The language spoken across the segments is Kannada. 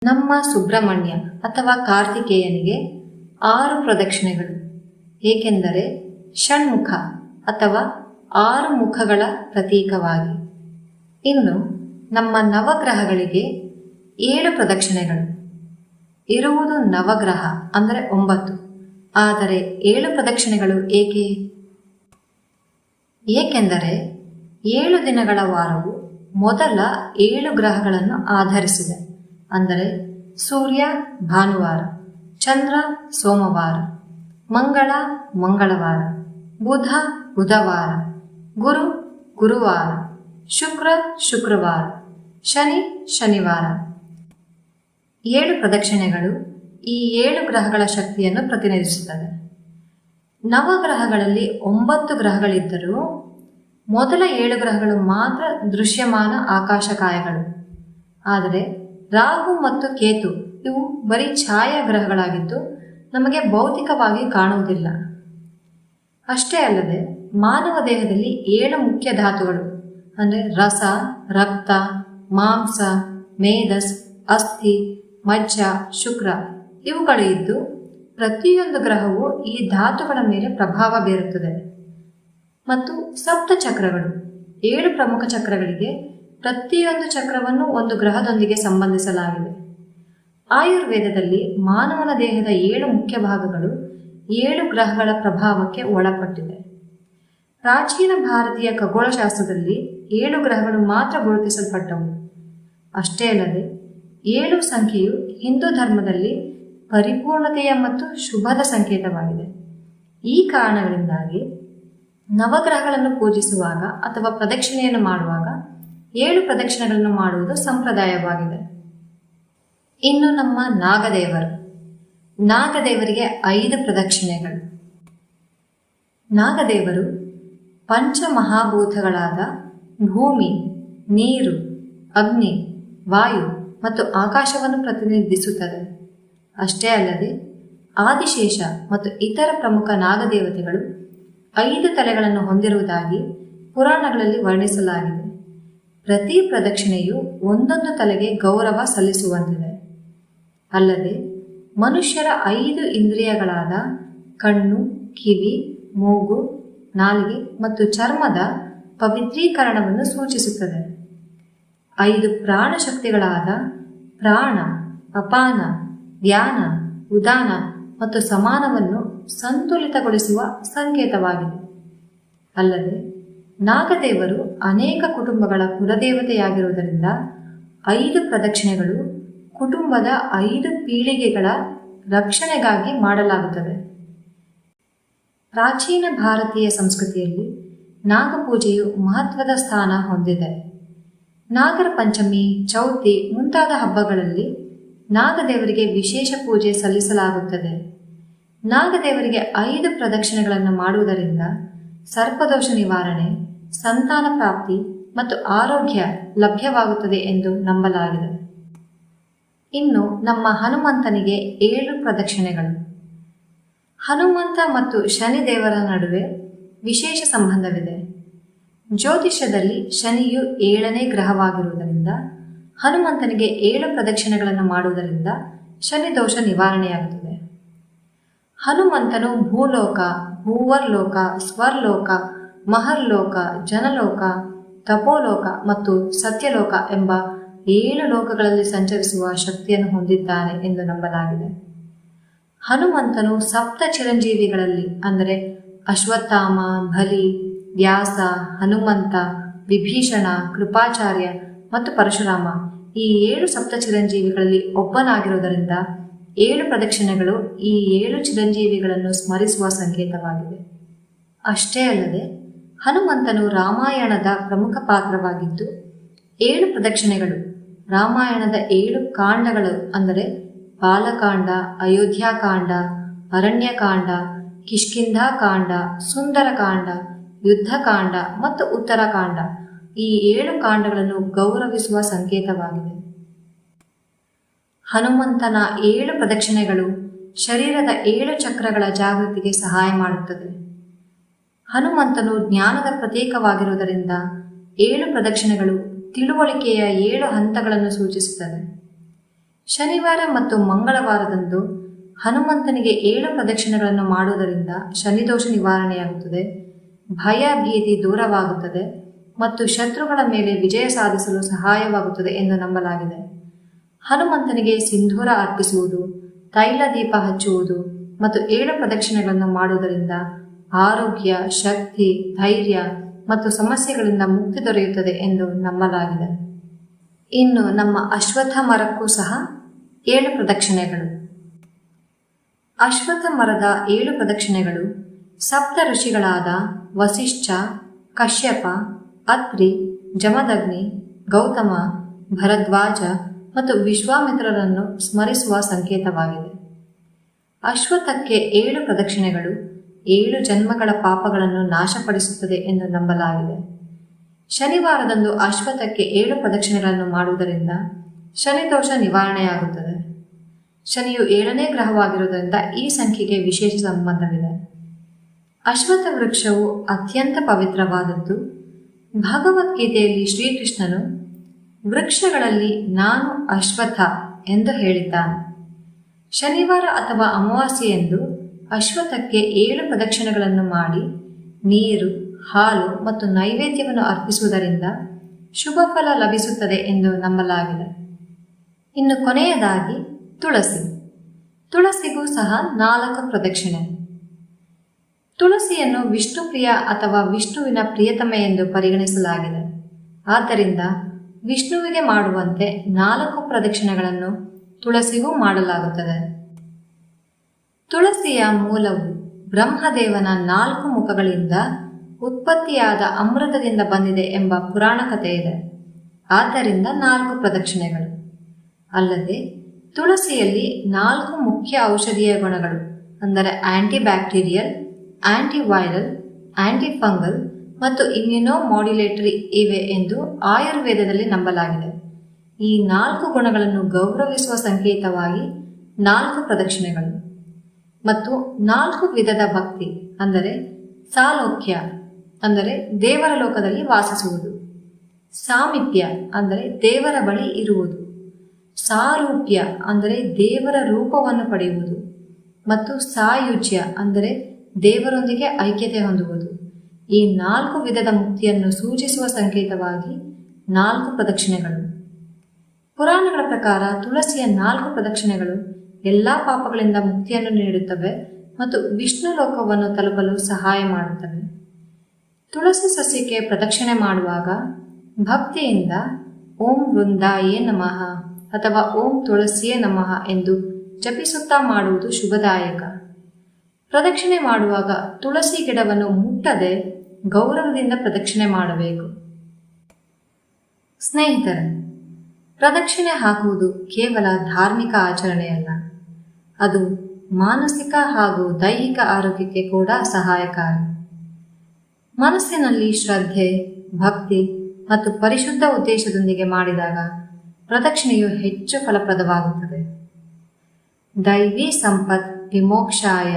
ನಮ್ಮ ಸುಬ್ರಹ್ಮಣ್ಯ ಅಥವಾ ಕಾರ್ತಿಕೇಯನಿಗೆ 6 ಪ್ರದಕ್ಷಿಣೆಗಳು, ಏಕೆಂದರೆ ಷಣ್ಮುಖ ಅಥವಾ 6 ಮುಖಗಳ ಪ್ರತೀಕವಾಗಿ. ಇನ್ನು ನಮ್ಮ ನವಗ್ರಹಗಳಿಗೆ 7 ಪ್ರದಕ್ಷಿಣೆಗಳು. ಇರುವುದು ನವಗ್ರಹ ಅಂದರೆ 9, ಆದರೆ 7 ಪ್ರದಕ್ಷಿಣೆಗಳು ಏಕೆ? ಏಕೆಂದರೆ 7 ದಿನಗಳ ವಾರವು ಮೊದಲ 7 ಗ್ರಹಗಳನ್ನು ಆಧರಿಸಿದೆ. ಅಂದರೆ ಸೂರ್ಯ ಭಾನುವಾರ, ಚಂದ್ರ ಸೋಮವಾರ, ಮಂಗಳ ಮಂಗಳವಾರ, ಬುಧ ಬುಧವಾರ, ಗುರು ಗುರುವಾರ, ಶುಕ್ರ ಶುಕ್ರವಾರ, ಶನಿ ಶನಿವಾರ. 7 ಪ್ರದಕ್ಷಿಣೆಗಳು ಈ 7 ಗ್ರಹಗಳ ಶಕ್ತಿಯನ್ನು ಪ್ರತಿನಿಧಿಸುತ್ತದೆ. ನವಗ್ರಹಗಳಲ್ಲಿ 9 ಗ್ರಹಗಳಿದ್ದರೂ ಮೊದಲ 7 ಗ್ರಹಗಳು ಮಾತ್ರ ದೃಶ್ಯಮಾನ ಆಕಾಶಕಾಯಗಳು. ಆದರೆ ರಾಹು ಮತ್ತು ಕೇತು ಇವು ಬರೀ ಛಾಯಾಗ್ರಹಗಳಾಗಿದ್ದು ನಮಗೆ ಭೌತಿಕವಾಗಿ ಕಾಣುವುದಿಲ್ಲ. ಅಷ್ಟೇ ಅಲ್ಲದೆ ಮಾನವ ದೇಹದಲ್ಲಿ 7 ಮುಖ್ಯ ಧಾತುಗಳು ಅಂದರೆ ರಸ, ರಕ್ತ, ಮಾಂಸ, ಮೇಧಸ್, ಅಸ್ಥಿ, ಮಜ್ಜ, ಶುಕ್ರ ಇವುಗಳು ಇದ್ದು ಪ್ರತಿಯೊಂದು ಗ್ರಹವು ಈ ಧಾತುಗಳ ಮೇಲೆ ಪ್ರಭಾವ ಬೀರುತ್ತದೆ. ಮತ್ತು ಸಪ್ತ ಚಕ್ರಗಳು, 7 ಪ್ರಮುಖ ಚಕ್ರಗಳಿಗೆ ಪ್ರತಿಯೊಂದು ಚಕ್ರವನ್ನು ಒಂದು ಗ್ರಹದೊಂದಿಗೆ ಸಂಬಂಧಿಸಲಾಗಿದೆ. ಆಯುರ್ವೇದದಲ್ಲಿ ಮಾನವನ ದೇಹದ 7 ಮುಖ್ಯ ಭಾಗಗಳು 7 ಗ್ರಹಗಳ ಪ್ರಭಾವಕ್ಕೆ ಒಳಪಟ್ಟಿದೆ. ಪ್ರಾಚೀನ ಭಾರತೀಯ ಖಗೋಳಶಾಸ್ತ್ರದಲ್ಲಿ 7 ಗ್ರಹಗಳು ಮಾತ್ರ ಗುರುತಿಸಲ್ಪಟ್ಟವು. ಅಷ್ಟೇ ಅಲ್ಲದೆ 7 ಸಂಖ್ಯೆಯು ಹಿಂದೂ ಧರ್ಮದಲ್ಲಿ ಪರಿಪೂರ್ಣತೆಯ ಮತ್ತು ಶುಭದ ಸಂಕೇತವಾಗಿದೆ. ಈ ಕಾರಣಗಳಿಂದಾಗಿ ನವಗ್ರಹಗಳನ್ನು ಪೂಜಿಸುವಾಗ ಅಥವಾ ಪ್ರದಕ್ಷಿಣೆಯನ್ನು ಮಾಡುವಾಗ 7 ಪ್ರದಕ್ಷಿಣೆಗಳನ್ನು ಮಾಡುವುದು ಸಂಪ್ರದಾಯವಾಗಿದೆ. ಇನ್ನು ನಮ್ಮ ನಾಗದೇವರಿಗೆ 5 ಪ್ರದಕ್ಷಿಣೆಗಳು. ನಾಗದೇವರು ಪಂಚಮಹಾಭೂತಗಳಾದ ಭೂಮಿ, ನೀರು, ಅಗ್ನಿ, ವಾಯು ಮತ್ತು ಆಕಾಶವನ್ನು ಪ್ರತಿನಿಧಿಸುತ್ತದೆ. ಅಷ್ಟೇ ಅಲ್ಲದೆ ಆದಿಶೇಷ ಮತ್ತು ಇತರ ಪ್ರಮುಖ ನಾಗದೇವತೆಗಳು 5 ತಲೆಗಳನ್ನು ಹೊಂದಿರುವುದಾಗಿ ಪುರಾಣಗಳಲ್ಲಿ ವರ್ಣಿಸಲಾಗಿದೆ. ಪ್ರತಿ ಪ್ರದಕ್ಷಿಣೆಯು ಒಂದೊಂದು ತಲೆಗೆ ಗೌರವ ಸಲ್ಲಿಸುವಂತಿದೆ. ಅಲ್ಲದೆ ಮನುಷ್ಯರ 5 ಇಂದ್ರಿಯಗಳಾದ ಕಣ್ಣು, ಕಿವಿ, ಮೂಗು, ನಾಲಿಗೆ ಮತ್ತು ಚರ್ಮದ ಪವಿತ್ರೀಕರಣವನ್ನು ಸೂಚಿಸುತ್ತದೆ. 5 ಪ್ರಾಣ ಶಕ್ತಿಗಳಾದ ಪ್ರಾಣ, ಅಪಾನ, ವ್ಯಾನ, ಉದಾನ ಮತ್ತು ಸಮಾನವನ್ನು ಸಂತುಲಿತಗೊಳಿಸುವ ಸಂಕೇತವಾಗಿದೆ. ಅಲ್ಲದೆ ನಾಗದೇವರು ಅನೇಕ ಕುಟುಂಬಗಳ ಕುಲದೇವತೆಯಾಗಿರುವುದರಿಂದ 5 ಪ್ರದಕ್ಷಿಣೆಗಳು ಕುಟುಂಬದ 5 ಪೀಳಿಗೆಗಳ ರಕ್ಷಣೆಗಾಗಿ ಮಾಡಲಾಗುತ್ತದೆ. ಪ್ರಾಚೀನ ಭಾರತೀಯ ಸಂಸ್ಕೃತಿಯಲ್ಲಿ ನಾಗಪೂಜೆಯು ಮಹತ್ವದ ಸ್ಥಾನ ಹೊಂದಿದೆ. ನಾಗರ ಪಂಚಮಿ, ಚೌತಿ ಮುಂತಾದ ಹಬ್ಬಗಳಲ್ಲಿ ನಾಗದೇವರಿಗೆ ವಿಶೇಷ ಪೂಜೆ ಸಲ್ಲಿಸಲಾಗುತ್ತದೆ. ನಾಗದೇವರಿಗೆ 5 ಪ್ರದಕ್ಷಿಣೆಗಳನ್ನು ಮಾಡುವುದರಿಂದ ಸರ್ಪದೋಷ ನಿವಾರಣೆ, ಸಂತಾನ ಪ್ರಾಪ್ತಿ ಮತ್ತು ಆರೋಗ್ಯ ಲಭ್ಯವಾಗುತ್ತದೆ ಎಂದು ನಂಬಲಾಗಿದೆ. ಇನ್ನು ನಮ್ಮ ಹನುಮಂತನಿಗೆ 7 ಪ್ರದಕ್ಷಿಣೆಗಳು. ಹನುಮಂತ ಮತ್ತು ಶನಿದೇವರ ನಡುವೆ ವಿಶೇಷ ಸಂಬಂಧವಿದೆ. ಜ್ಯೋತಿಷ್ಯದಲ್ಲಿ ಶನಿಯು 7ನೇ ಗ್ರಹವಾಗಿರುವುದರಿಂದ ಹನುಮಂತನಿಗೆ 7 ಪ್ರದಕ್ಷಿಣೆಗಳನ್ನು ಮಾಡುವುದರಿಂದ ಶನಿ ದೋಷ ನಿವಾರಣೆಯಾಗುತ್ತದೆ. ಹನುಮಂತನು ಭೂಲೋಕ, ಭೂವರ್ಲೋಕ, ಸ್ವರ್ಲೋಕ, ಮಹರ್ಲೋಕ, ಜನಲೋಕ, ತಪೋಲೋಕ ಮತ್ತು ಸತ್ಯಲೋಕ ಎಂಬ 7 ಲೋಕಗಳಲ್ಲಿ ಸಂಚರಿಸುವ ಶಕ್ತಿಯನ್ನು ಹೊಂದಿದ್ದಾನೆ ಎಂದು ನಂಬಲಾಗಿದೆ. ಹನುಮಂತನು ಸಪ್ತ ಚಿರಂಜೀವಿಗಳಲ್ಲಿ ಅಂದರೆ ಅಶ್ವತ್ಥಾಮ, ಬಲಿ, ವ್ಯಾಸ, ಹನುಮಂತ, ವಿಭೀಷಣ, ಕೃಪಾಚಾರ್ಯ ಮತ್ತು ಪರಶುರಾಮ ಈ 7 ಸಪ್ತ ಚಿರಂಜೀವಿಗಳಲ್ಲಿ ಒಬ್ಬನಾಗಿರುವುದರಿಂದ 7 ಪ್ರದಕ್ಷಿಣೆಗಳು ಈ 7 ಚಿರಂಜೀವಿಗಳನ್ನು ಸ್ಮರಿಸುವ ಸಂಕೇತವಾಗಿದೆ. ಅಷ್ಟೇ ಅಲ್ಲದೆ ಹನುಮಂತನು ರಾಮಾಯಣದ ಪ್ರಮುಖ ಪಾತ್ರವಾಗಿದ್ದು 7 ಪ್ರದಕ್ಷಿಣೆಗಳು ರಾಮಾಯಣದ 7 ಕಾಂಡಗಳು ಅಂದರೆ ಬಾಲಕಾಂಡ, ಅಯೋಧ್ಯಾಕಾಂಡ, ಅರಣ್ಯಕಾಂಡ, ಕಿಷ್ಕಿಂಧಾಕಾಂಡ, ಸುಂದರಕಾಂಡ, ಯುದ್ಧಕಾಂಡ ಮತ್ತು ಉತ್ತರಕಾಂಡ ಈ 7 ಕಾಂಡಗಳನ್ನು ಗೌರವಿಸುವ ಸಂಕೇತವಾಗಿದೆ. ಹನುಮಂತನ 7 ಪ್ರದಕ್ಷಿಣೆಗಳು ಶರೀರದ 7 ಚಕ್ರಗಳ ಜಾಗೃತಿಗೆ ಸಹಾಯ ಮಾಡುತ್ತದೆ. ಹನುಮಂತನು ಜ್ಞಾನದ ಪ್ರತೀಕವಾಗಿರುವುದರಿಂದ 7 ಪ್ರದಕ್ಷಿಣೆಗಳು ತಿಳುವಳಿಕೆಯ 7 ಹಂತಗಳನ್ನು ಸೂಚಿಸುತ್ತದೆ. ಶನಿವಾರ ಮತ್ತು ಮಂಗಳವಾರದಂದು ಹನುಮಂತನಿಗೆ 7 ಪ್ರದಕ್ಷಿಣೆಗಳನ್ನು ಮಾಡುವುದರಿಂದ ಶನಿದೋಷ ನಿವಾರಣೆಯಾಗುತ್ತದೆ, ಭಯ ಭೀತಿ ದೂರವಾಗುತ್ತದೆ ಮತ್ತು ಶತ್ರುಗಳ ಮೇಲೆ ವಿಜಯ ಸಾಧಿಸಲು ಸಹಾಯವಾಗುತ್ತದೆ ಎಂದು ನಂಬಲಾಗಿದೆ. ಹನುಮಂತನಿಗೆ ಸಿಂಧೂರ ಅರ್ಪಿಸುವುದು, ತೈಲ ದೀಪ ಹಚ್ಚುವುದು ಮತ್ತು 7 ಪ್ರದಕ್ಷಿಣೆಗಳನ್ನು ಮಾಡುವುದರಿಂದ ಆರೋಗ್ಯ, ಶಕ್ತಿ, ಧೈರ್ಯ ಮತ್ತು ಸಮಸ್ಯೆಗಳಿಂದ ಮುಕ್ತಿ ದೊರೆಯುತ್ತದೆ ಎಂದು ನಂಬಲಾಗಿದೆ. ಇನ್ನು ನಮ್ಮ ಅಶ್ವತ್ಥ ಮರಕ್ಕೂ ಸಹ 7 ಪ್ರದಕ್ಷಿಣೆಗಳು. ಅಶ್ವತ್ಥ ಮರದ 7 ಪ್ರದಕ್ಷಿಣೆಗಳು ಸಪ್ತ ಋಷಿಗಳಾದ ವಸಿಷ್ಠ, ಕಶ್ಯಪ, ಅತ್ರಿ, ಜಮದಗ್ನಿ, ಗೌತಮ, ಭರದ್ವಾಜ ಮತ್ತು ವಿಶ್ವಾಮಿತ್ರರನ್ನು ಸ್ಮರಿಸುವ ಸಂಕೇತವಾಗಿದೆ. ಅಶ್ವತ್ಥಕ್ಕೆ 7 ಪ್ರದಕ್ಷಿಣೆಗಳು 7 ಜನ್ಮಗಳ ಪಾಪಗಳನ್ನು ನಾಶಪಡಿಸುತ್ತದೆ ಎಂದು ನಂಬಲಾಗಿದೆ. ಶನಿವಾರದಂದು ಅಶ್ವತ್ಥಕ್ಕೆ 7 ಪ್ರದಕ್ಷಿಣೆಗಳನ್ನು ಮಾಡುವುದರಿಂದ ಶನಿದೋಷ ನಿವಾರಣೆಯಾಗುತ್ತದೆ. ಶನಿಯು 7ನೇ ಗ್ರಹವಾಗಿರುವುದರಿಂದ ಈ ಸಂಖ್ಯೆಗೆ ವಿಶೇಷ ಸಂಬಂಧವಿದೆ. ಅಶ್ವತ್ಥ ವೃಕ್ಷವು ಅತ್ಯಂತ ಪವಿತ್ರವಾದದ್ದು. ಭಗವದ್ಗೀತೆಯಲ್ಲಿ ಶ್ರೀಕೃಷ್ಣನು ವೃಕ್ಷಗಳಲ್ಲಿ ನಾನು ಅಶ್ವತ್ಥ ಎಂದು ಹೇಳಿದ್ದಾನೆ. ಶನಿವಾರ ಅಥವಾ ಅಮಾವಾಸ್ಯೆಯಂದು ಅಶ್ವತ್ಥಕ್ಕೆ 7 ಪ್ರದಕ್ಷಿಣೆಗಳನ್ನು ಮಾಡಿ ನೀರು, ಹಾಲು ಮತ್ತು ನೈವೇದ್ಯವನ್ನು ಅರ್ಪಿಸುವುದರಿಂದ ಶುಭ ಫಲ ಲಭಿಸುತ್ತದೆ ಎಂದು ನಂಬಲಾಗಿದೆ. ಇನ್ನು ಕೊನೆಯದಾಗಿ ತುಳಸಿ. ತುಳಸಿಗೂ ಸಹ 4 ಪ್ರದಕ್ಷಿಣೆ. ತುಳಸಿಯನ್ನು ವಿಷ್ಣುಪ್ರಿಯ ಅಥವಾ ವಿಷ್ಣುವಿನ ಪ್ರಿಯತಮೆ ಎಂದು ಪರಿಗಣಿಸಲಾಗಿದೆ. ಆದ್ದರಿಂದ ವಿಷ್ಣುವಿಗೆ ಮಾಡುವಂತೆ 4 ಪ್ರದಕ್ಷಿಣೆಗಳನ್ನು ತುಳಸಿಗೂ ಮಾಡಲಾಗುತ್ತದೆ. ತುಳಸಿಯ ಮೂಲವು ಬ್ರಹ್ಮದೇವನ 4 ಮುಖಗಳಿಂದ ಉತ್ಪತ್ತಿಯಾದ ಅಮೃತದಿಂದ ಬಂದಿದೆ ಎಂಬ ಪುರಾಣ ಕಥೆ ಇದೆ. ಆದ್ದರಿಂದ 4 ಪ್ರದಕ್ಷಿಣೆಗಳು. ಅಲ್ಲದೆ ತುಳಸಿಯಲ್ಲಿ 4 ಮುಖ್ಯ ಔಷಧೀಯ ಗುಣಗಳು ಅಂದರೆ ಆಂಟಿ ಬ್ಯಾಕ್ಟೀರಿಯಲ್, ಆಂಟಿವೈರಲ್, ಆಂಟಿಫಂಗಲ್ ಮತ್ತು ಇಮ್ಯುನೋ ಮಾಡ್ಯುಲೇಟರಿ ಇವೆ ಎಂದು ಆಯುರ್ವೇದದಲ್ಲಿ ನಂಬಲಾಗಿದೆ. ಈ 4 ಗುಣಗಳನ್ನು ಗೌರವಿಸುವ ಸಂಕೇತವಾಗಿ 4 ಪ್ರದಕ್ಷಿಣೆಗಳು. ಮತ್ತು 4 ವಿಧದ ಭಕ್ತಿ ಅಂದರೆ ಸಾಲೋಕ್ಯ ಅಂದರೆ ದೇವರ ಲೋಕದಲ್ಲಿ ವಾಸಿಸುವುದು, ಸಾಮೀಪ್ಯ ಅಂದರೆ ದೇವರ ಬಳಿ ಇರುವುದು, ಸಾರೂಪ್ಯ ಅಂದರೆ ದೇವರ ರೂಪವನ್ನು ಪಡೆಯುವುದು ಮತ್ತು ಸಾಯುಜ್ಯ ಅಂದರೆ ದೇವರೊಂದಿಗೆ ಐಕ್ಯತೆ ಹೊಂದುವುದು. ಈ 4 ವಿಧದ ಮುಕ್ತಿಯನ್ನು ಸೂಚಿಸುವ ಸಂಕೇತವಾಗಿ 4 ಪ್ರದಕ್ಷಿಣೆಗಳು. ಪುರಾಣಗಳ ಪ್ರಕಾರ ತುಳಸಿಯ 4 ಪ್ರದಕ್ಷಿಣೆಗಳು ಎಲ್ಲ ಪಾಪಗಳಿಂದ ಮುಕ್ತಿಯನ್ನು ನೀಡುತ್ತವೆ ಮತ್ತು ವಿಷ್ಣು ಲೋಕವನ್ನು ತಲುಪಲು ಸಹಾಯ ಮಾಡುತ್ತವೆ. ತುಳಸಿ ಸಸ್ಯಕ್ಕೆ ಪ್ರದಕ್ಷಿಣೆ ಮಾಡುವಾಗ ಭಕ್ತಿಯಿಂದ ಓಂ ವೃಂದಾಯೇ ನಮಃ ಅಥವಾ ಓಂ ತುಳಸಿಯೇ ನಮಃ ಎಂದು ಜಪಿಸುತ್ತಾ ಮಾಡುವುದು ಶುಭದಾಯಕ. ಪ್ರದಕ್ಷಿಣೆ ಮಾಡುವಾಗ ತುಳಸಿ ಗಿಡವನ್ನು ಮುಟ್ಟದೆ ಗೌರವದಿಂದ ಪ್ರದಕ್ಷಿಣೆ ಮಾಡಬೇಕು. ಸ್ನೇಹಿತರೆ, ಪ್ರದಕ್ಷಿಣೆ ಹಾಕುವುದು ಕೇವಲ ಧಾರ್ಮಿಕ ಆಚರಣೆಯಲ್ಲ, ಅದು ಮಾನಸಿಕ ಹಾಗೂ ದೈಹಿಕ ಆರೋಗ್ಯಕ್ಕೆ ಕೂಡ ಸಹಾಯಕಾರಿ. ಮನಸ್ಸಿನಲ್ಲಿ ಶ್ರದ್ಧೆ, ಭಕ್ತಿ ಮತ್ತು ಪರಿಶುದ್ಧ ಉದ್ದೇಶದೊಂದಿಗೆ ಮಾಡಿದಾಗ ಪ್ರದಕ್ಷಿಣೆಯು ಹೆಚ್ಚು ಫಲಪ್ರದವಾಗುತ್ತದೆ. ದೈವಿ ಸಂಪತ್ ವಿಮೋಕ್ಷಾಯ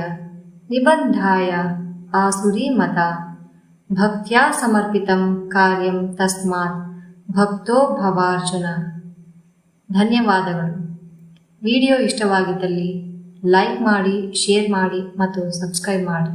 ನಿಬಂಧಾಯ ಆಸುರಿ ಮತ ಭಕ್ತ್ಯಾ ಸಮರ್ಪಿತಂ ಕಾರ್ಯಂ ತಸ್ಮಾತ್ ಭಕ್ತೋ ಭವಾರ್ಜುನ. ಧನ್ಯವಾದಗಳು. ವಿಡಿಯೋ ಇಷ್ಟವಾಗಿದ್ದಲ್ಲಿ ಲೈಕ್ ಮಾಡಿ, ಶೇರ್ ಮಾಡಿ ಮತ್ತು ಸಬ್ಸ್ಕ್ರೈಬ್ ಮಾಡಿ.